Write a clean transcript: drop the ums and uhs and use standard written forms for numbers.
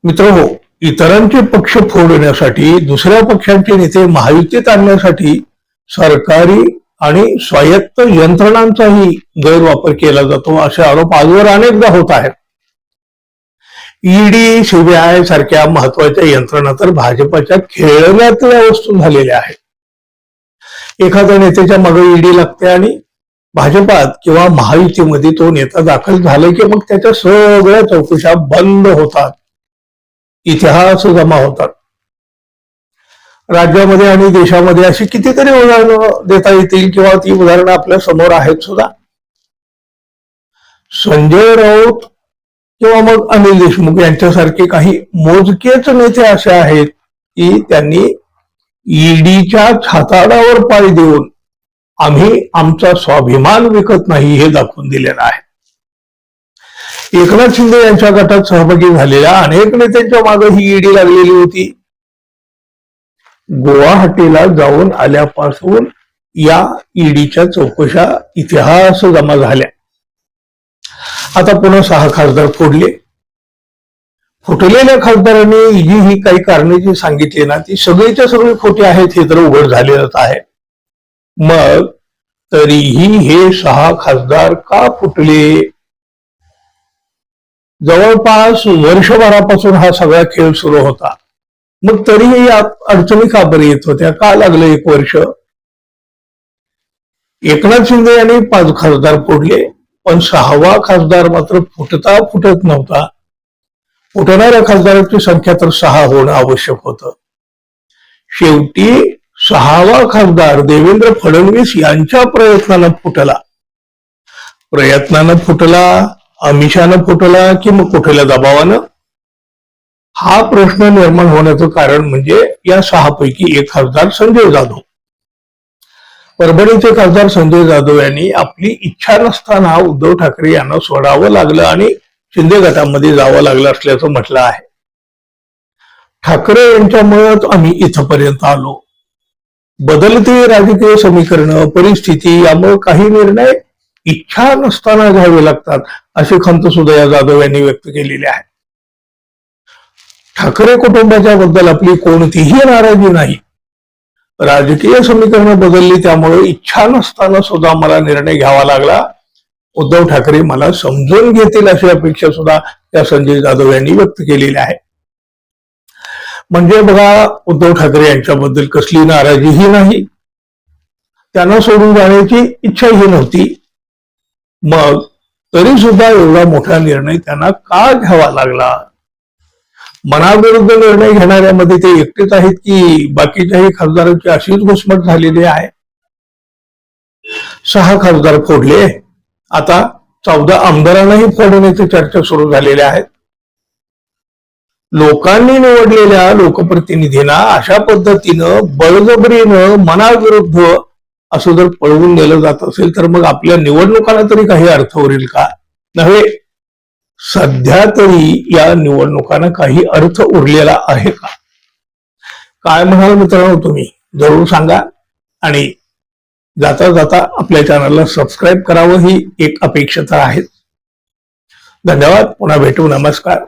मित्रहो, इतरांचे पक्ष फोडण्यासाठी दुसऱ्या पक्षांचे नेते महायुतीत आणण्यासाठी सरकारी आणि स्वायत्त यंत्रणांचाही गैरवापर केला जातो असे आरोप आजवर अनेकदा होत आहेत. ईडी, सीबीआय सारख्या महत्वाच्या यंत्रणा तर भाजपच्या खेळण्यातल्या वस्तू झालेल्या आहेत. एखाद्या नेत्याच्या मागे ईडी लागते आणि भाजपात किंवा महायुतीमध्ये तो नेता दाखल झाला की मग त्याच्या सगळ्या चौकशा बंद होतात, इतिहास जमा होतात. राज्यामध्ये आणि देशामध्ये अशी कितीतरी उदाहरणं देता येतील किंवा ती उदाहरणं आपल्या समोर आहेत सुद्धा. संजय राऊत किंवा मग अनिल देशमुख यांच्यासारखे काही मोजकेच नेते असे आहेत की त्यांनी ईडीच्या छाताडावर पाय देऊन आम्ही आमचा स्वाभिमान विकत नाही हे दाखवून दिलेलं आहे. एकनाथ शिंदे यांच्या गटात सहभागी झालेल्या अनेक नेत्यांच्या मागे ही ईडी लागलेली होती. गुवाहाटीला जाऊन आल्यापासून या ईडीच्या चौकशा इतिहास जमा झाल्या. आता पुन्हा 6 खासदार फोडले. फुटलेल्या खासदारांनी जी ही काही कारणे जी सांगितली ना ती सगळीच्या सगळी खोटी आहेत हे तर उघड झालेलंच आहे. मग तरीही हे 6 खासदार का फुटले? जवळपास वर्षभरापासून हा सगळा खेळ सुरू होता. मग तरीही अडचणी का बरं येत होत्या? का लागलं 1 वर्ष? एकनाथ शिंदे यांनी 5 खासदार फोडले, पण 6वा खासदार मात्र फुटत नव्हता. फुटणाऱ्या खासदारांची संख्या तर 6 होणं आवश्यक होतं. शेवटी 6वा खासदार देवेंद्र फडणवीस यांच्या प्रयत्नानं फुटला, आमिषानं फुटला की मग कुठल्या दबावानं? हा प्रश्न निर्माण होण्याचं कारण म्हणजे या 6 पैकी 1 खासदार संजय जाधव. परभणीचे खासदार संजय जाधव यांनी आपली इच्छा नसताना उद्धव ठाकरे यांना सोडावं लागलं आणि शिंदे गटामध्ये जावं लागलं असल्याचं म्हटलं आहे. ठाकरे यांच्यामुळेच आम्ही इथपर्यंत आलो. बदलते राजकीय समीकरण, परिस्थिती यामुळे काही निर्णय इच्छा नसताना घ्यावे लागतात अशी खंत सुद्धा या जाधव यांनी व्यक्त केलेली आहे. ठाकरे कुटुंबाच्या बद्दल आपली कोणतीही नाराजी नाही. राजकीय समीकरण बदलली त्यामुळे इच्छा नसताना सुद्धा मला निर्णय घ्यावा लागला. उद्धव ठाकरे मला समजून घेतील अशी अपेक्षा सुद्धा या संजय जाधव यांनी व्यक्त केलेली आहे. म्हणजे बघा, उद्धव ठाकरे यांच्याबद्दल कसली नाराजीही नाही, त्यांना सोडून जाण्याची इच्छाही नव्हती. मग तरी सुद्धा एवढा मोठा निर्णय त्यांना का घ्यावा लागला? मनाविरुद्ध निर्णय घेणाऱ्यामध्ये ते एकटेच आहेत की बाकीच्याही खासदारांची अशीच घुसमट झालेली आहे? 6 खासदार फोडले, आता 14 आमदारांनाही फोडण्याची चर्चा सुरू झालेल्या आहेत. लोकांनी निवडलेल्या लोकप्रतिनिधींना अशा पद्धतीनं बळजबरीनं मनाविरुद्ध असं जर पळवून नेलं जात असेल तर मग आपल्या निवडणुकांना तरी काही अर्थ उरेल का? नव्हे, सध्या तरी या निवडणुकांना काही अर्थ उरलेला आहे का? काय म्हणाल मित्रांनो तुम्ही? जरूर सांगा. आणि जाता जाता आपल्या चॅनलला सबस्क्राईब करावं ही एक अपेक्षा आहे. धन्यवाद. पुन्हा भेटू. नमस्कार.